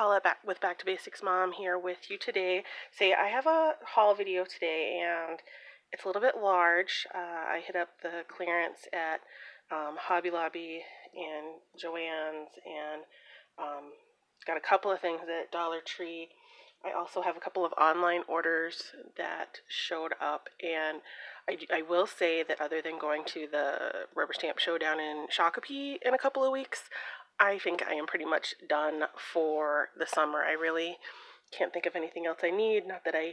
Paula with Back to Basics Mom here with you today. I have a haul video today and it's a little bit large. I hit up the clearance at Hobby Lobby and Joanns and got a couple of things at Dollar Tree. I also have a couple of online orders that showed up, and I will say that other than going to the rubber stamp showdown in Shakopee in a couple of weeks, I think I am pretty much done for the summer. I really can't think of anything else I need. Not that I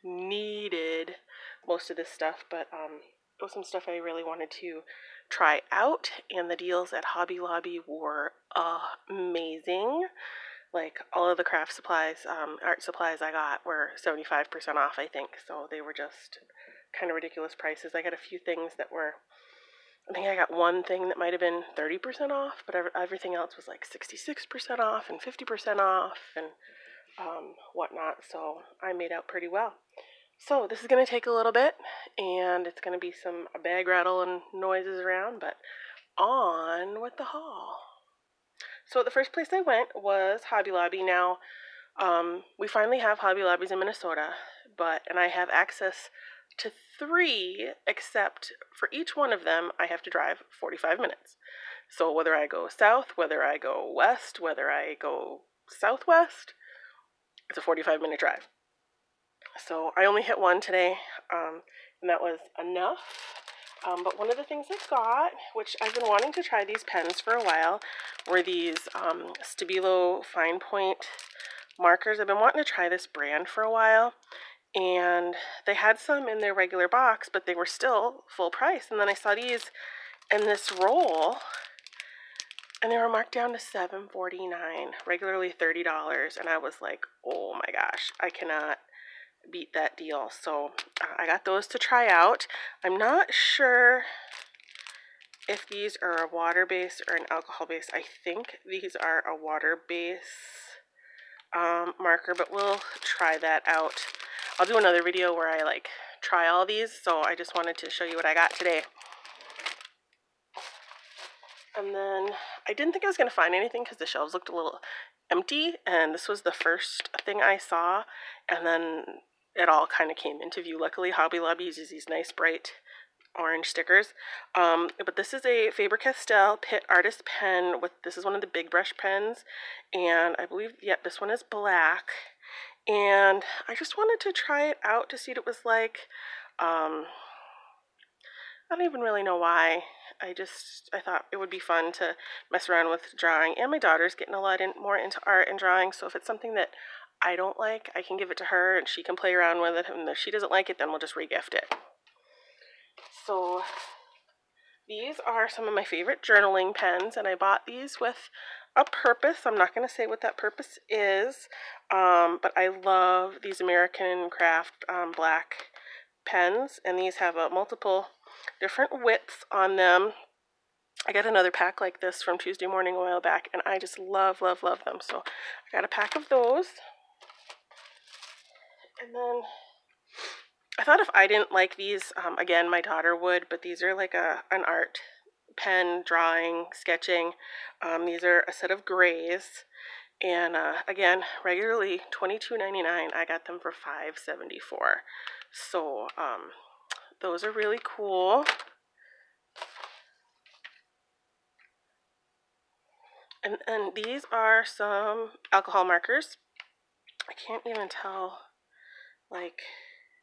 needed most of this stuff, but it was some stuff I really wanted to try out, and the deals at Hobby Lobby were amazing. Like all of the craft supplies, art supplies I got were 75% off, I think. So they were just kind of ridiculous prices. I got a few things that were, I think I got one thing that might have been 30% off, but everything else was like 66% off and 50% off and whatnot. So I made out pretty well. So this is going to take a little bit, and it's going to be some bag rattle and noises around, but on with the haul. So the first place I went was Hobby Lobby. Now, we finally have Hobby Lobbies in Minnesota, and I have access to 3, except for each one of them, I have to drive 45 minutes. So whether I go south, whether I go west, whether I go southwest, it's a 45-minute drive. So I only hit one today, and that was enough. But one of the things I got, which I've been wanting to try these pens for a while, were these Stabilo Fine Point markers. I've been wanting to try this brand for a while, and they had some in their regular box, but they were still full price. And then I saw these in this roll, and they were marked down to $7.49, regularly $30, and I was like, oh my gosh, I cannot beat that deal. So I got those to try out. I'm not sure if these are a water base or an alcohol base. I think these are a water base marker, but we'll try that out. I'll do another video where I try all these, so I just wanted to show you what I got today. And then I didn't think I was going to find anything because the shelves looked a little empty, and this was the first thing I saw, and then it all kind of came into view. Luckily, Hobby Lobby uses these nice bright orange stickers. But this is a Faber-Castell Pitt Artist pen. This is one of the big brush pens, and I believe, this one is black. And I just wanted to try it out to see what it was like. I don't even really know why. I thought it would be fun to mess around with drawing, and my daughter's getting a lot more into art and drawing, so if it's something that I don't like, I can give it to her and she can play around with it, and if she doesn't like it, then we'll just re-gift it. So these are some of my favorite journaling pens, and I bought these with a purpose. I'm not going to say what that purpose is, but I love these American Craft black pens, and these have multiple different widths on them. I got another pack like this from Tuesday Morning a while back, and I just love, love, love them. So I got a pack of those. And then I thought if I didn't like these, again, my daughter would, but these are like an art pen, drawing, sketching. These are a set of grays, and again, regularly $22.99. I got them for $5.74. So those are really cool. And these are some alcohol markers. I can't even tell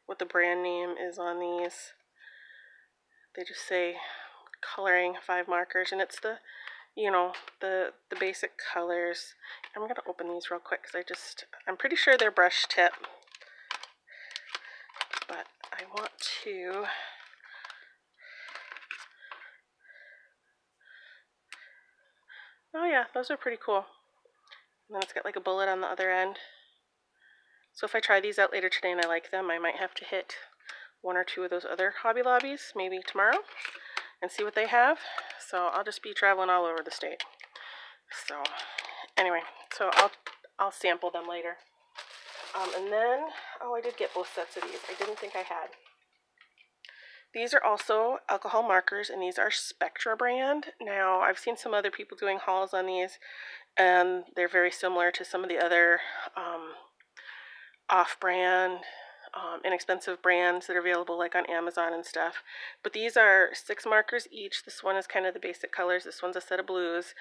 what the brand name is on these. They just say coloring 5 markers, and it's the the basic colors. I'm gonna open these real quick because I'm pretty sure they're brush tip, but I want to. Oh yeah, those are pretty cool. And then it's got like a bullet on the other end. So if I try these out later today and I like them, I might have to hit 1 or 2 of those other Hobby Lobbies, maybe tomorrow, and see what they have. So I'll just be traveling all over the state. So anyway, so I'll sample them later. And then, I did get both sets of these. I didn't think I had. These are also alcohol markers, and these are Spectra brand. Now, I've seen some other people doing hauls on these, and they're very similar to some of the other off-brand, inexpensive brands that are available like on Amazon and stuff. But these are 6 markers each. This one is kind of the basic colors. This one's a set of blues.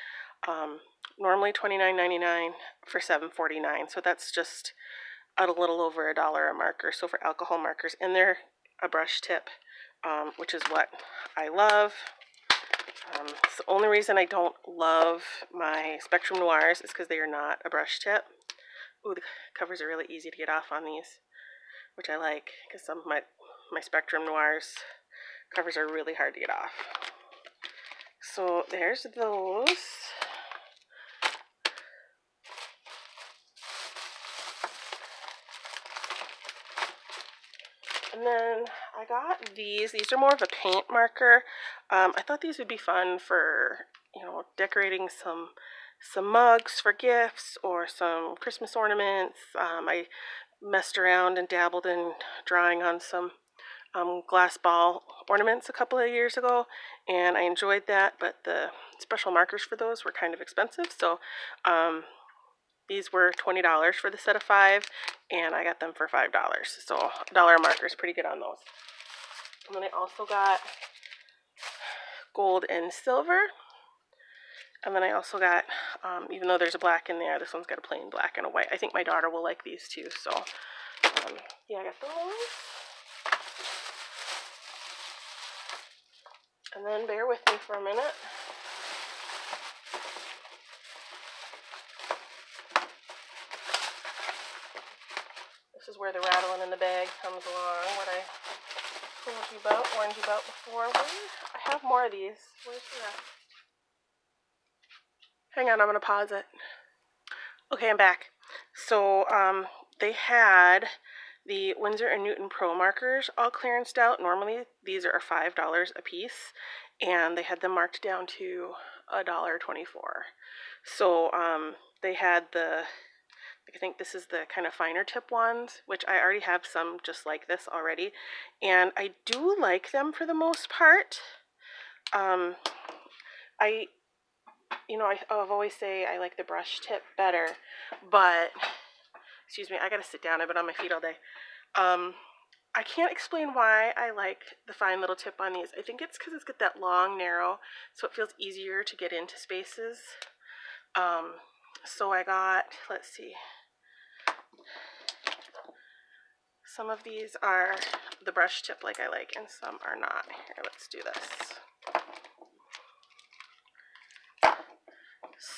Normally $29.99 for $7.49. So that's just a little over $1 a marker. So for alcohol markers, and they're a brush tip, which is what I love. It's the only reason I don't love my Spectrum Noirs is because they are not a brush tip. Ooh, the covers are really easy to get off on these, which I like, because some of my Spectrum Noirs covers are really hard to get off. So there's those. And then I got these. These are more of a paint marker. I thought these would be fun for, you know, decorating some mugs for gifts or some Christmas ornaments. I messed around and dabbled in drawing on some glass ball ornaments a couple of years ago, and I enjoyed that, but the special markers for those were kind of expensive, so these were $20 for the set of 5, and I got them for $5, so $1 a marker is pretty good on those. And then I also got gold and silver, and then I also got, even though there's a black in there, this one's got a plain black and a white. I think my daughter will like these too, so yeah, I got those. And then bear with me for a minute. This is where the rattling in the bag comes along, what I told you about, warned you about before. I have more of these. Where's the rest? Hang on, I'm going to pause it. Okay, I'm back. So they had the Winsor & Newton Pro markers all clearanced out. Normally these are $5 a piece, and they had them marked down to $1.24. So they had the, I think this is the kind of finer tip ones, which I already have some just like this already, and I do like them for the most part. I've always say I like the brush tip better, but, excuse me, I gotta sit down, I've been on my feet all day. I can't explain why I like the fine little tip on these. I think it's because it's got that long, narrow, so it feels easier to get into spaces. So I got, let's see, some of these are the brush tip like I like, and some are not. Here, let's do this.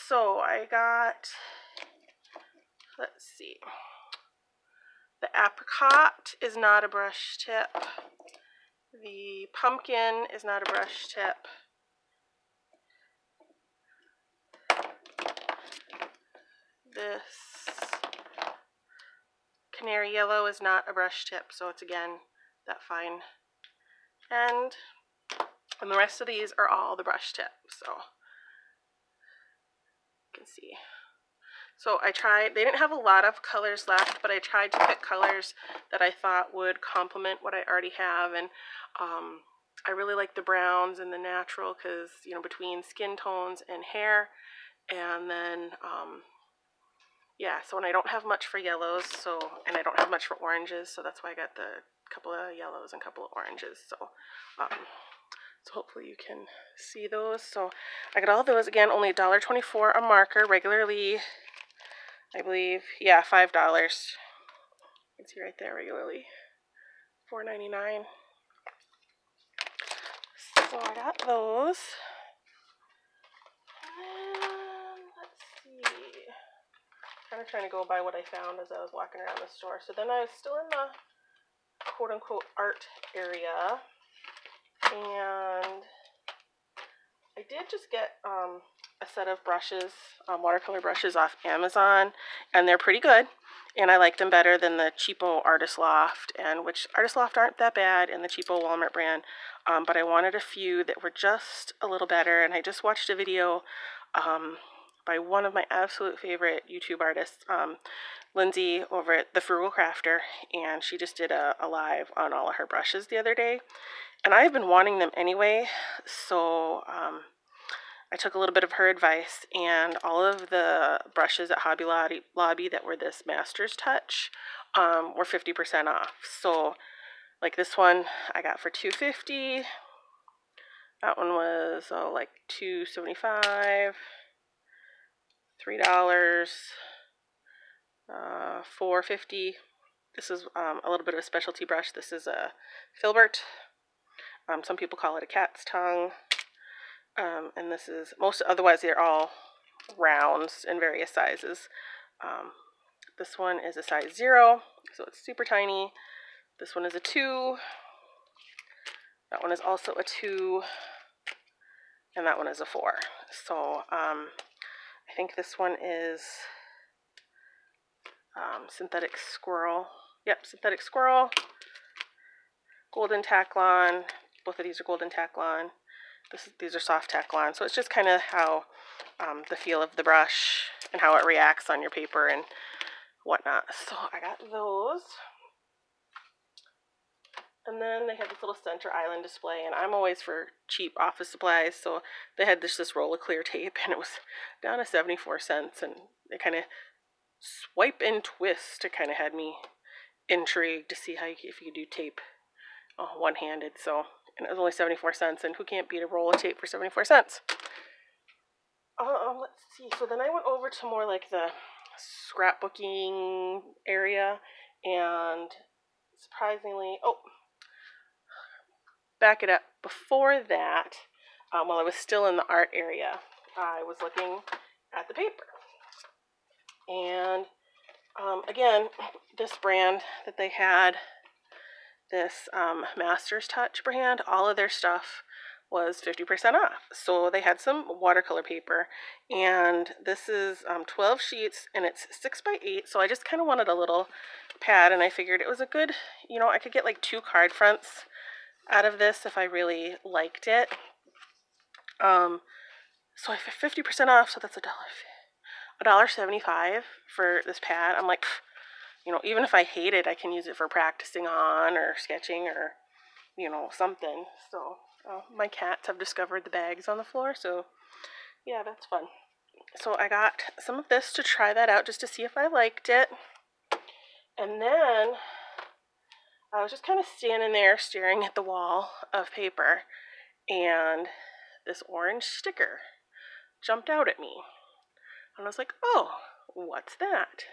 So I got, let's see, the apricot is not a brush tip. The pumpkin is not a brush tip. This canary yellow is not a brush tip, so it's again that fine end. And the rest of these are all the brush tip, so you can see. So I tried, they didn't have a lot of colors left, but I tried to pick colors that I thought would complement what I already have, and I really like the browns and the natural, because, you know, between skin tones and hair, and then yeah, so when I don't have much for yellows, so, and I don't have much for oranges, so that's why I got the couple of yellows and a couple of oranges. So so hopefully you can see those. So I got all those, again, only $1.24 a marker, regularly, I believe, yeah, $5. You can see right there, regularly $4.99. So I got those. And let's see, kind of trying to go by what I found as I was walking around the store. So then I was still in the quote-unquote art area, and I did just get a set of brushes, watercolor brushes off Amazon, and they're pretty good, and I like them better than the cheapo Artist Loft, and which Artist Loft aren't that bad, and the cheapo Walmart brand, but I wanted a few that were just a little better, and I just watched a video by one of my absolute favorite YouTube artists, Lindsay over at The Frugal Crafter, and she just did a live on all of her brushes the other day, And I've been wanting them anyway, so I took a little bit of her advice, and all of the brushes at Hobby Lobby that were this Master's Touch were 50% off. So like this one I got for $2.50. That one was like $2.75, $3, $4.50. This is a little bit of a specialty brush. This is a filbert. Some people call it a cat's tongue. And this is otherwise they're all rounds in various sizes. This one is a size 0, so it's super tiny. This one is a 2. That one is also a 2. And that one is a 4. So I think this one is synthetic squirrel. Yep, synthetic squirrel. Golden Taklon. Both of these are golden Taklon. These are soft Taklon. So it's just kind of how the feel of the brush and how it reacts on your paper and whatnot. So I got those. And then they had this little center island display, and I'm always for cheap office supplies, so they had this roll of clear tape, and it was down to 74 cents, and they kind of swipe and twist. It kind of had me intrigued to see if you do tape one-handed. So, and it was only 74 cents, and who can't beat a roll of tape for 74 cents? Let's see. So then I went over to more like the scrapbooking area, and surprisingly, back it up. Before that, while I was still in the art area, I was looking at the paper. And again, this brand that they had, this Master's Touch brand, all of their stuff was 50% off. So they had some watercolor paper, and this is 12 sheets, and it's 6x8. So I just kind of wanted a little pad, and I figured it was a good, I could get like 2 card fronts out of this if I really liked it. So I have 50% off, so that's $1.75 for this pad. I'm like, even if I hate it, I can use it for practicing on or sketching or, something. So my cats have discovered the bags on the floor, so yeah, that's fun. So I got some of this to try that out just to see if I liked it. And then I was just kind of standing there staring at the wall of paper, and this orange sticker jumped out at me. And I was like, oh, what's that?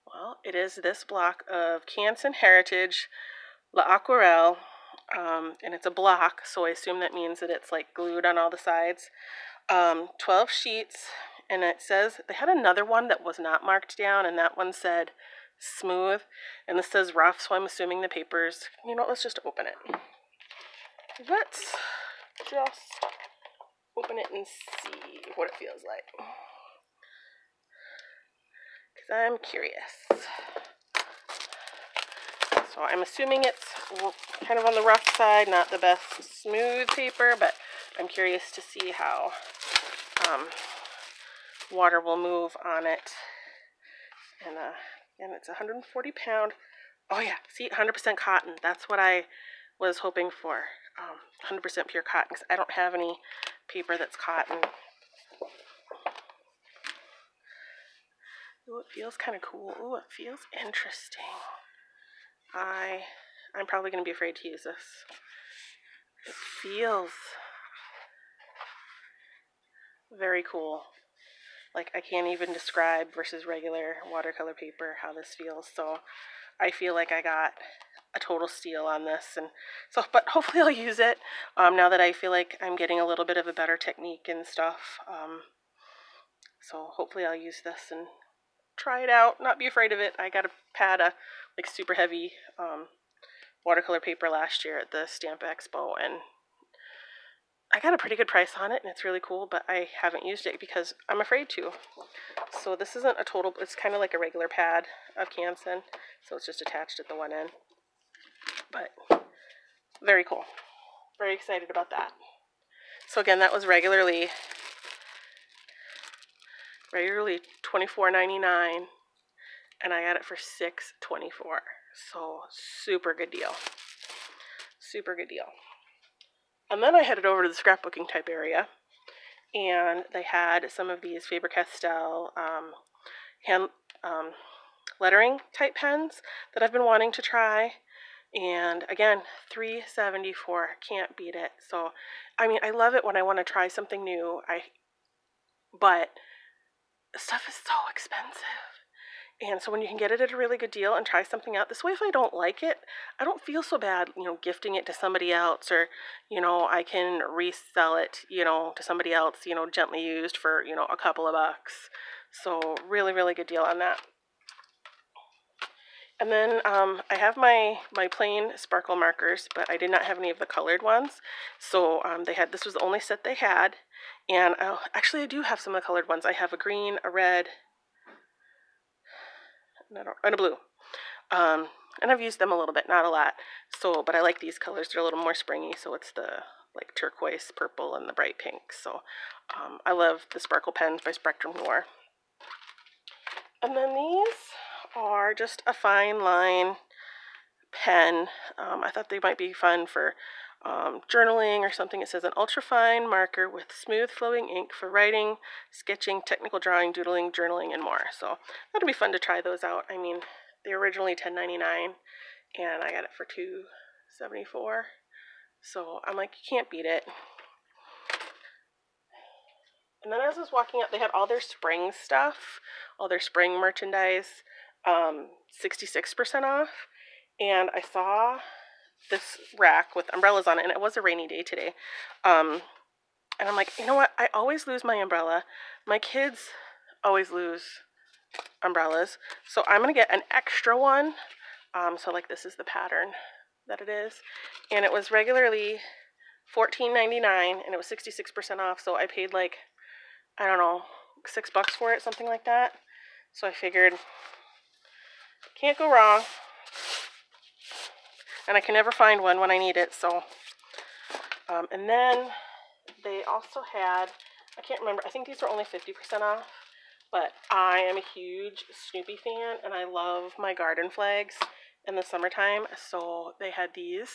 Well, it is this block of Canson Heritage L'Aquarelle, and it's a block, so I assume that means that it's like glued on all the sides. 12 sheets, and it says, they had another one that was not marked down, and that one said smooth, and this says rough, so I'm assuming the paper's, let's just open it. Let's just open it and see what it feels like, because I'm curious. So I'm assuming it's kind of on the rough side, not the best smooth paper, but I'm curious to see how water will move on it. And it's 140 pound. Oh yeah, see, 100% cotton. That's what I was hoping for. 100% pure cotton, because I don't have any paper that's cotton. Ooh, it feels kind of cool. Ooh, it feels interesting. I'm probably going to be afraid to use this. It feels very cool. Like, I can't even describe versus regular watercolor paper how this feels. So I feel like I got a total steal on this, and so, but hopefully I'll use it now that I feel like I'm getting a little bit of a better technique and stuff. So hopefully I'll use this and try it out, not be afraid of it. I got a pad of like super heavy watercolor paper last year at the Stamp Expo, and I got a pretty good price on it, and it's really cool, but I haven't used it because I'm afraid to. So this isn't a total, it's kind of like a regular pad of Canson, so it's just attached at the one end. But very cool. Very excited about that. So again, that was regularly $24.99, and I got it for $6.24. So super good deal. Super good deal. And then I headed over to the scrapbooking type area, and they had some of these Faber-Castell hand lettering type pens that I've been wanting to try. And again, $3.74, can't beat it. So, I mean, I love it when I want to try something new. But stuff is so expensive. And so when you can get it at a really good deal and try something out, this way if I don't like it, I don't feel so bad, gifting it to somebody else, or, I can resell it, to somebody else, gently used for, a couple of bucks. So really, really good deal on that. And then I have my plain sparkle markers, but I did not have any of the colored ones. So this was the only set they had. And actually I do have some of the colored ones. I have a green, a red, and a blue. And I've used them a little bit, not a lot. So, but I like these colors. They're a little more springy. So it's the like turquoise, purple, and the bright pink. So I love the sparkle pens by Spectrum Noir. And then these are just a fine line pen. I thought they might be fun for journaling or something. It says an ultrafine marker with smooth flowing ink for writing, sketching, technical drawing, doodling, journaling, and more. So that'll be fun to try those out. I mean, they're originally $10.99 and I got it for $2.74. So I'm like, you can't beat it. And then as I was walking up, they had all their spring stuff, all their spring merchandise, 66% off. And I saw this rack with umbrellas on it, and it was a rainy day today. And I'm like, you know what? I always lose my umbrella. My kids always lose umbrellas. So I'm going to get an extra one. So like this is the pattern that it is. And it was regularly $14.99 and it was 66% off. So I paid like, I don't know, $6 for it, something like that. So I figured, can't go wrong. And I can never find one when I need it. So, and then they also had, I can't remember, I think these were only 50% off. But I am a huge Snoopy fan, and I love my garden flags in the summertime. So they had these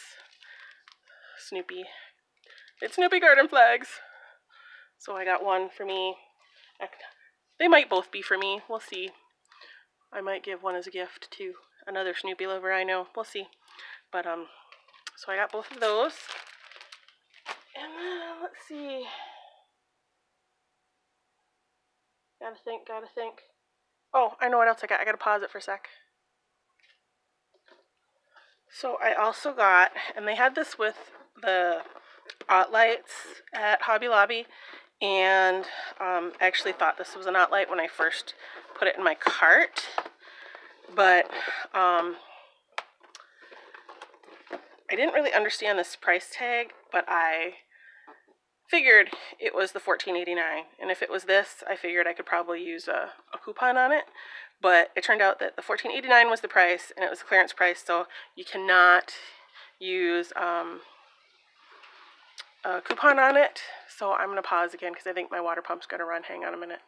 Snoopy garden flags. So I got one for me. They might both be for me. We'll see. I might give one as a gift to another Snoopy lover I know. We'll see. But so I got both of those. And then let's see. Gotta think. Oh, I know what else I got. I gotta pause it for a sec. So I also got, and they had this with the lights at Hobby Lobby, and I actually thought this was an light when I first put it in my cart, but I didn't really understand this price tag, but I figured it was the $14.89, and if it was this, I figured I could probably use a coupon on it. But it turned out that the $14.89 was the price, and it was a clearance price, so you cannot use a coupon on it. So I'm going to pause again because I think my water pump's going to run. Hang on a minute.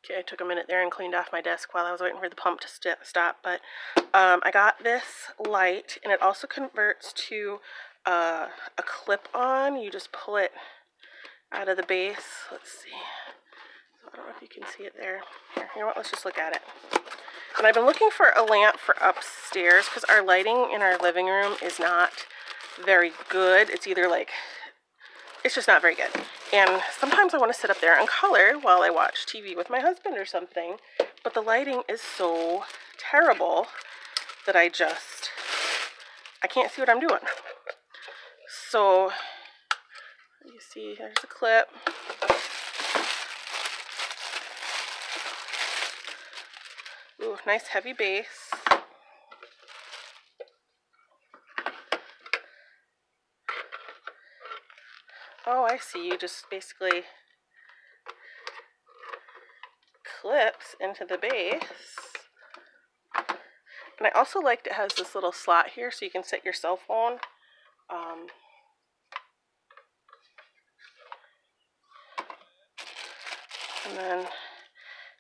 Okay, I took a minute there and cleaned off my desk while I was waiting for the pump to stop. But I got this light, and it also converts to a clip-on. You just pull it out of the base. Let's see. I don't know if you can see it there. Here, you know what? Let's just look at it. And I've been looking for a lamp for upstairs because our lighting in our living room is not very good. It's either like, it's just not very good. And sometimes I want to sit up there and color while I watch TV with my husband or something. But the lighting is so terrible that I can't see what I'm doing. So, you see, there's a clip. Ooh, nice heavy base. Oh, I see. You just basically clips into the base. And I also liked it has this little slot here so you can set your cell phone. And then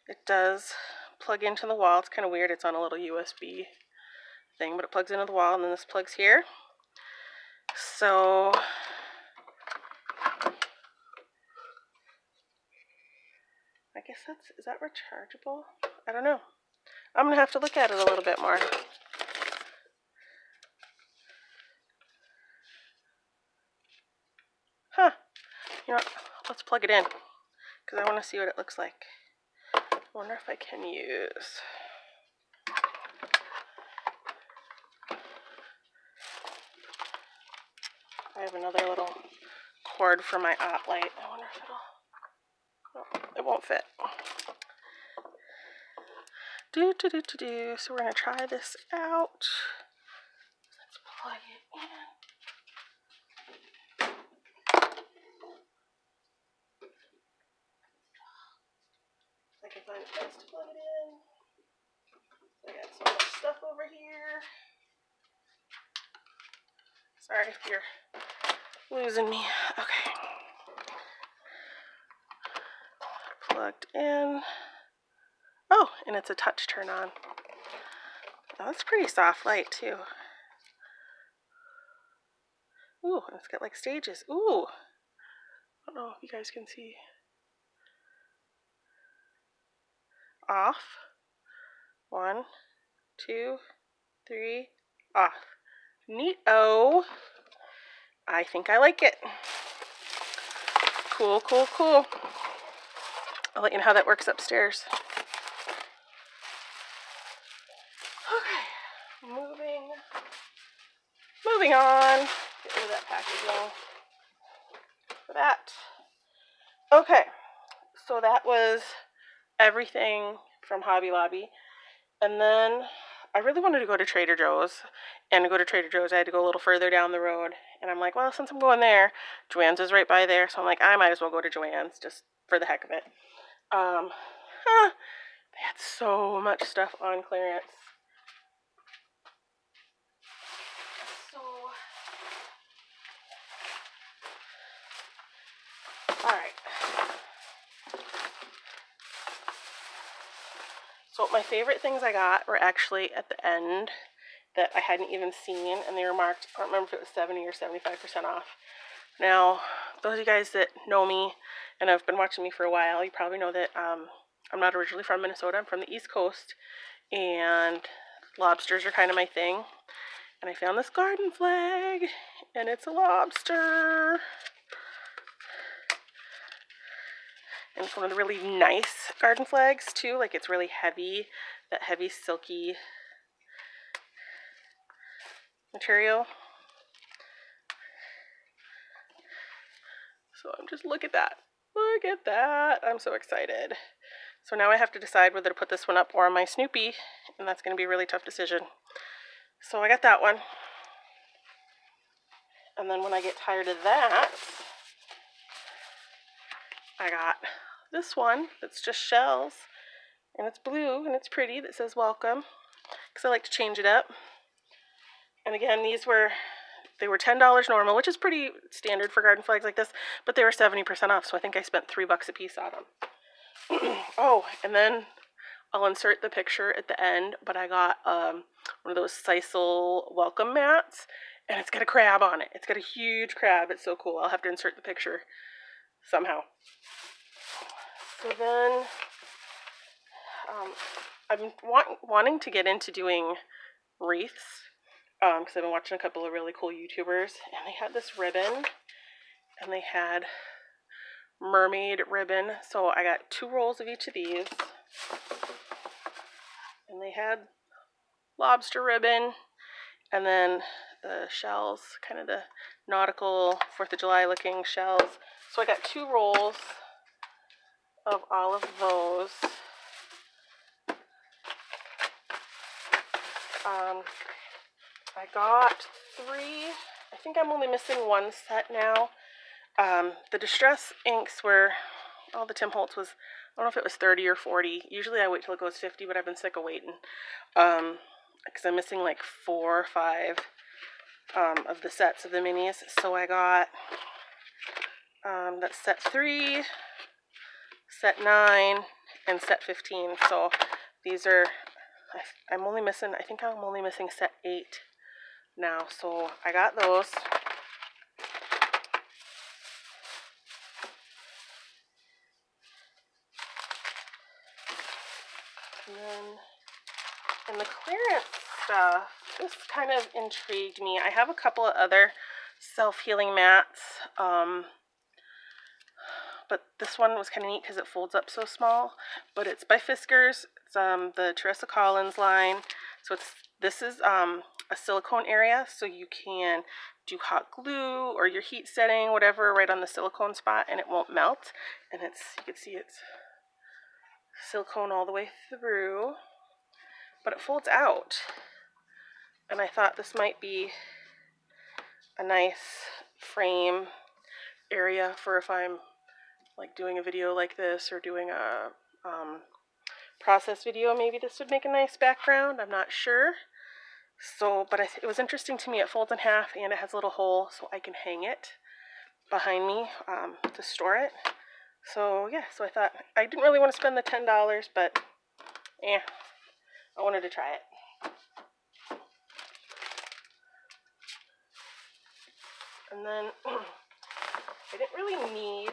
it does plug into the wall. It's kind of weird. It's on a little USB thing, but it plugs into the wall, and then this plugs here. So I guess is that rechargeable? I don't know. I'm gonna have to look at it a little bit more. Huh. You know what? Let's plug it in because I want to see what it looks like. I wonder if I can use. I have another little cord for my op light. I wonder if it'll. No, it won't fit. So we're gonna try this out. Let's plug it in. I can find a place to plug it in. I got so much stuff over here. Sorry if you're losing me. Okay. Plugged in. Oh, and it's a touch turn on. Oh, that's pretty soft light too. Ooh, it's got like stages. Ooh. I don't know if you guys can see. Off. 1, 2, 3, off. Neat-o. I think I like it. Cool, cool, cool. I'll let you know how that works upstairs. Okay, moving on. Get rid of that packaging for that. Okay, so that was everything from Hobby Lobby. And then I really wanted to go to Trader Joe's. And to go to Trader Joe's, I had to go a little further down the road. And I'm like, well, since I'm going there, Joanns is right by there. So I'm like, I might as well go to Joanns just for the heck of it. They had so much stuff on clearance. Alright. So my favorite things I got were actually at the end that I hadn't even seen, and they were marked, I don't remember if it was 70 or 75% off. Now, those of you guys that know me and have been watching me for a while, you probably know that I'm not originally from Minnesota. I'm from the East Coast, and lobsters are kind of my thing. And I found this garden flag, and it's a lobster. And it's one of the really nice garden flags too, like it's really heavy, that heavy silky material. So I'm just, look at that. Look at that. I'm so excited. So now I have to decide whether to put this one up or my Snoopy, and that's going to be a really tough decision. So I got that one. And then when I get tired of that, I got this one that's just shells, and it's blue and it's pretty, that says welcome, because I like to change it up. And again, they were $10 normal, which is pretty standard for garden flags like this, but they were 70% off, so I think I spent $3 a piece on them. Oh, and then I'll insert the picture at the end, but I got one of those sisal welcome mats, and it's got a crab on it. It's got a huge crab. It's so cool. I'll have to insert the picture somehow. So then I'm wanting to get into doing wreaths, because I've been watching a couple of really cool YouTubers, and they had this ribbon, and they had mermaid ribbon. So I got 2 rolls of each of these, and they had lobster ribbon, and then the shells, kind of the nautical 4th of July looking shells. So I got 2 rolls of all of those. I got 3, I think I'm only missing 1 set now. The Distress inks were, all the Tim Holtz was, I don't know if it was 30 or 40. Usually I wait till it goes 50, but I've been sick of waiting. Because I'm missing like 4 or 5 of the sets of the minis. So I got that's set 3, set 9, and set 15. So these are, I'm only missing, I think I'm only missing set 8 now. So I got those. And then in the clearance stuff, this kind of intrigued me. I have a couple of other self-healing mats, but this one was kind of neat because it folds up so small. But it's by Fiskars. It's the Teresa Collins line. So this is a silicone area, so you can do hot glue or your heat setting, whatever, right on the silicone spot, and it won't melt. And you can see it's silicone all the way through, but it folds out. And I thought this might be a nice frame area for if I'm like doing a video like this or doing a process video. Maybe this would make a nice background. I'm not sure. So, but it was interesting to me. It folds in half and it has a little hole so I can hang it behind me to store it. So yeah, so I thought I didn't really want to spend the $10, but yeah, I wanted to try it. And then I didn't really need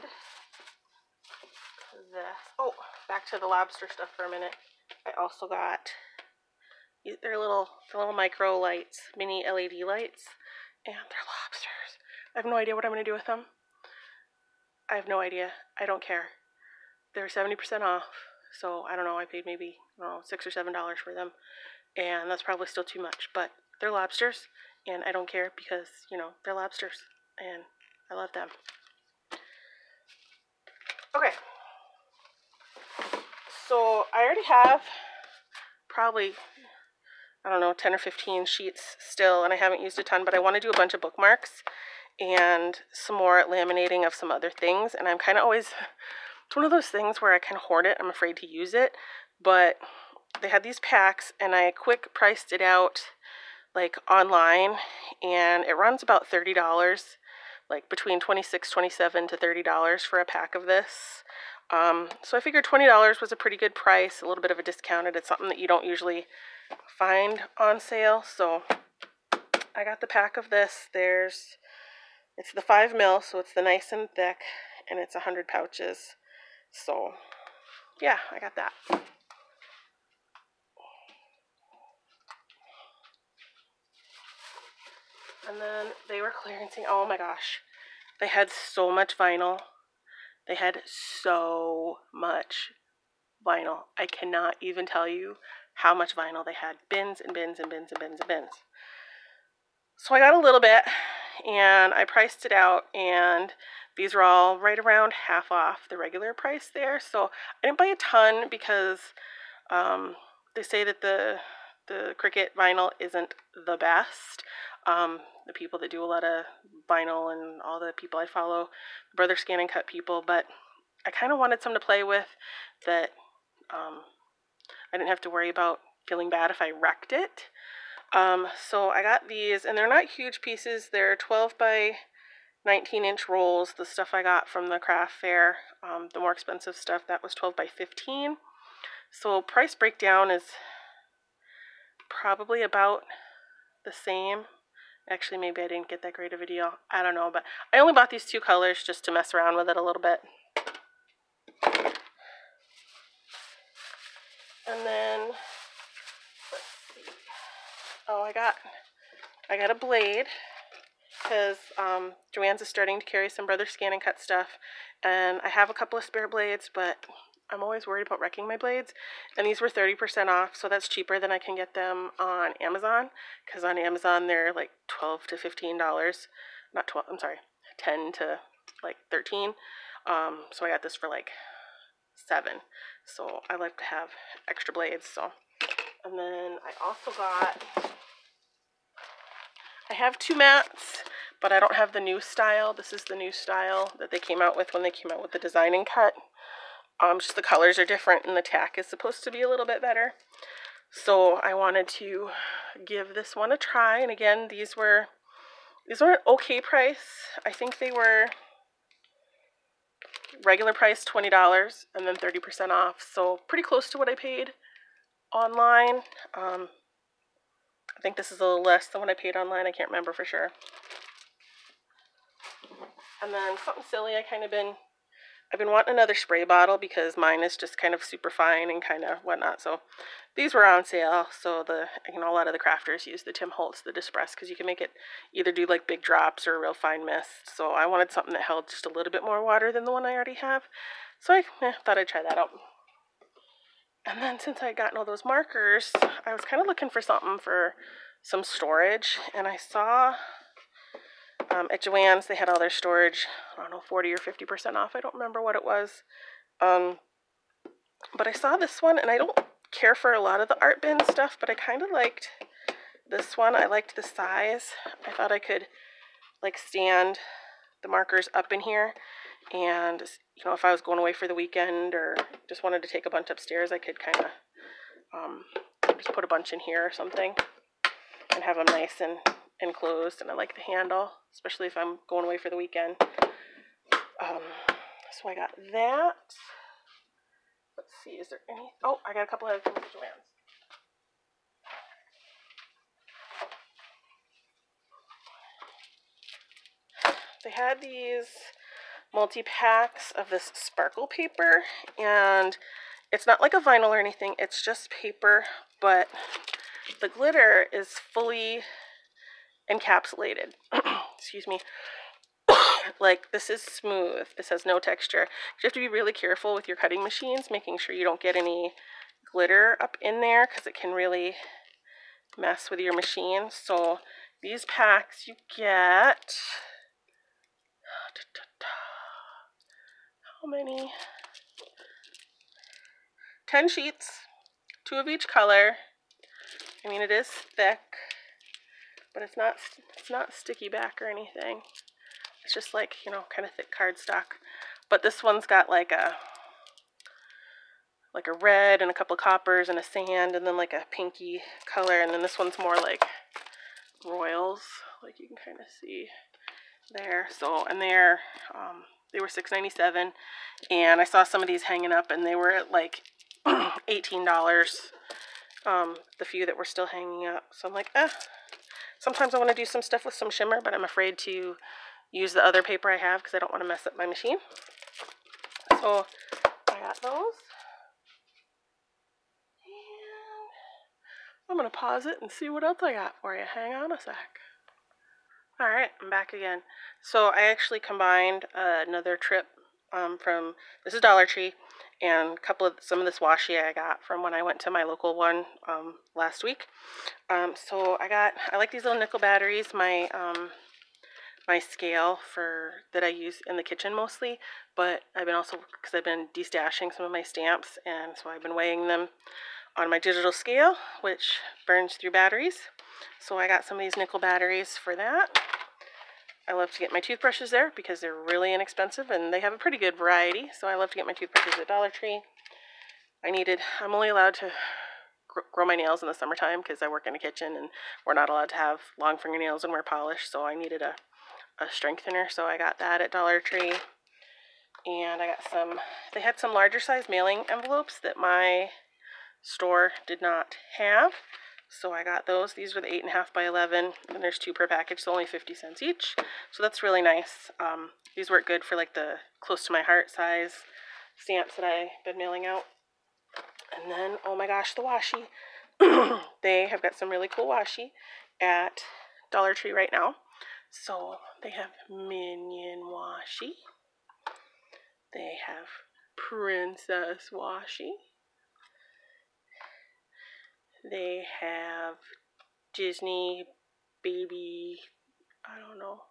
this. Oh, back to the lobster stuff for a minute. I also got the little micro lights, mini LED lights, and they're lobsters. I have no idea what I'm going to do with them. I have no idea. I don't care. They're 70% off, so I don't know. I paid maybe $6 or $7 for them, and that's probably still too much. But they're lobsters, and I don't care because they're lobsters, and I love them. Okay. So I already have probably, I don't know, 10 or 15 sheets still, and I haven't used a ton, but I want to do a bunch of bookmarks and some more laminating of some other things. And I'm kind of always, it's one of those things where I kind of hoard it. I'm afraid to use it, but they had these packs and I quick priced it out like online, and it runs about $30, like between $26, $27 to $30 for a pack of this. So I figured $20 was a pretty good price, a little bit of a discounted. It's something that you don't usually find on sale. So I got the pack of this. It's the 5 mil, so it's the nice and thick, and it's 100 pouches. So yeah, I got that. And then they were clearancing, oh my gosh, they had so much vinyl. They had so much vinyl. I cannot even tell you how much vinyl they had. Bins and bins and bins and bins and bins. So I got a little bit and I priced it out, and these were all right around half off the regular price there. So I didn't buy a ton because they say that the Cricut vinyl isn't the best. The people that do a lot of vinyl and all the people I follow, Brother Scan and Cut people, but I kind of wanted some to play with that I didn't have to worry about feeling bad if I wrecked it. So I got these, and they're not huge pieces. They're 12 by 19-inch rolls. The stuff I got from the craft fair, the more expensive stuff, that was 12 by 15. So price breakdown is probably about the same. Actually, maybe I didn't get that great of a deal. I don't know, but I only bought these 2 colors just to mess around with it a little bit. And then, let's see. Oh, I got a blade because Joanns is starting to carry some Brother Scan and Cut stuff, and I have a couple of spare blades, but I'm always worried about wrecking my blades, and these were 30% off, so that's cheaper than I can get them on Amazon, because on Amazon they're like $12 to $15, not 12, I'm sorry, 10 to like 13, so I got this for like $7, so I like to have extra blades. So, and then I also got, I have 2 mats, but I don't have the new style. This is the new style that they came out with when they came out with the design and cut. Just the colors are different and the tack is supposed to be a little bit better. So I wanted to give this one a try. And again, these were an okay price. I think they were regular price $20 and then 30% off. So pretty close to what I paid online. I think this is a little less than what I paid online. I can't remember for sure. And then something silly I kind of been I've been wanting another spray bottle because mine is just kind of super fine and kind of whatnot. So these were on sale. So a lot of the crafters use the Tim Holtz, the Dispress, because you can make it either do like big drops or real fine mist. So I wanted something that held just a little bit more water than the one I already have. So I thought I'd try that out. And then since I had gotten all those markers, I was kind of looking for something for some storage. And I saw at Joanns, they had all their storage, I don't know, 40 or 50% off. I don't remember what it was. But I saw this one, and I don't care for a lot of the art bin stuff, but I kind of liked this one. I liked the size. I thought I could like stand the markers up in here, and if I was going away for the weekend or just wanted to take a bunch upstairs, I could kind of just put a bunch in here or something and have them nice and enclosed. And I like the handle, especially if I'm going away for the weekend. So I got that. Let's see, is there any? Oh, I got a couple other things at Joanns. They had these multi-packs of this sparkle paper, and it's not like a vinyl or anything, it's just paper, but the glitter is fully encapsulated. Excuse me. Like, this is smooth. This has no texture. You have to be really careful with your cutting machines, making sure you don't get any glitter up in there, because it can really mess with your machine. So these packs you get, how many? 10 sheets, 2 of each color. I mean, it is thick, but it's not sticky back or anything. It's just like, kind of thick cardstock. But this one's got like a red and a couple of coppers and a sand and then like a pinky color. And then this one's more like royals, like you can kind of see there. So, and they were $6.97, and I saw some of these hanging up, and they were at like $18. The few that were still hanging up. So I'm like, sometimes I want to do some stuff with some shimmer, but I'm afraid to use the other paper I have because I don't want to mess up my machine. So I got those. And I'm going to pause it and see what else I got for you. Hang on a sec. Alright, I'm back again. So I actually combined another trip from, this is Dollar Tree, and some of this washi I got from when I went to my local one last week. So I like these little nickel batteries. My scale that I use in the kitchen mostly, but because I've been destashing some of my stamps, and so I've been weighing them on my digital scale, which burns through batteries. So I got some of these nickel batteries for that. I love to get my toothbrushes there because they're really inexpensive and they have a pretty good variety. So I love to get my toothbrushes at Dollar Tree. I'm only allowed to grow my nails in the summertime because I work in a kitchen and we're not allowed to have long fingernails and wear polish. So I needed a strengthener. So I got that at Dollar Tree. And they had some larger size mailing envelopes that my store did not have. So I got those. These are the 8.5 by 11, and there's 2 per package, so only 50 cents each. So that's really nice. These work good for like the close to my heart size stamps that I've been mailing out. And then, oh my gosh, the washi. They have got some really cool washi at Dollar Tree right now. So they have Minion washi. They have Princess washi. They have Disney baby, I don't know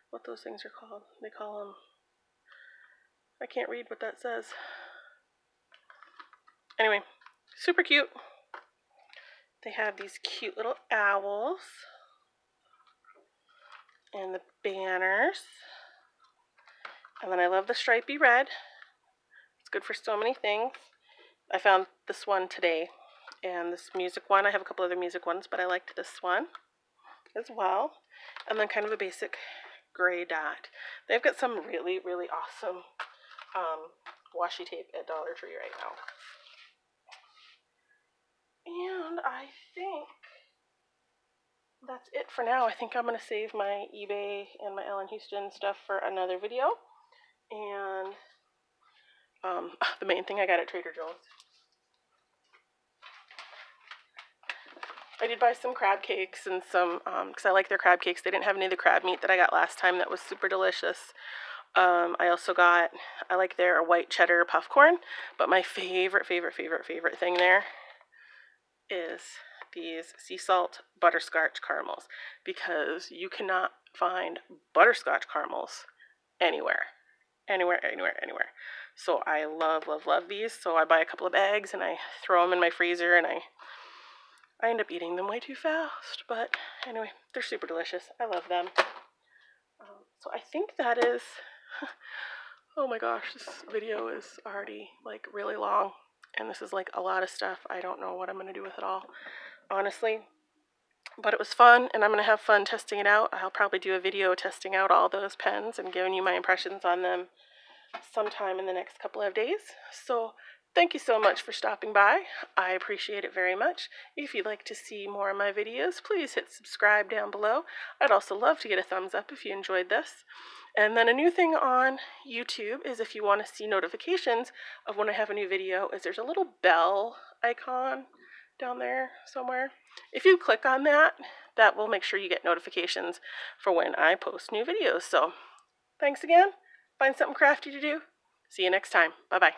what those things are called. They call them, I can't read what that says. Anyway, super cute. They have these cute little owls and the banners. And then I love the stripy red. It's good for so many things. I found this one today, and this music one. I have a couple other music ones, but I liked this one as well. And then kind of a basic gray dot. They've got some really, really awesome washi tape at Dollar Tree right now. And I think that's it for now. I think I'm going to save my eBay and my Ellen Houston stuff for another video. And The main thing I got at Trader Joe's. I did buy some crab cakes and some, because I like their crab cakes. They didn't have any of the crab meat that I got last time. That was super delicious. I also got, I like their white cheddar puff corn, but my favorite thing there is these sea salt butterscotch caramels, because you cannot find butterscotch caramels anywhere. So I love these. So I buy a couple of bags and I throw them in my freezer, and I end up eating them way too fast. But anyway, they're super delicious. I love them. So I think that is, oh my gosh, this video is already like really long. And this is like a lot of stuff. I don't know what I'm going to do with it all, honestly. But it was fun, and I'm going to have fun testing it out. I'll probably do a video testing out all those pens and giving you my impressions on them sometime in the next couple of days. So thank you so much for stopping by. I appreciate it very much. If you'd like to see more of my videos, please hit subscribe down below. I'd also love to get a thumbs up if you enjoyed this. And then a new thing on YouTube is, if you want to see notifications of when I have a new video, is there's a little bell icon down there somewhere. If you click on that, that will make sure you get notifications for when I post new videos. So thanks again. Find something crafty to do. See you next time. Bye-bye.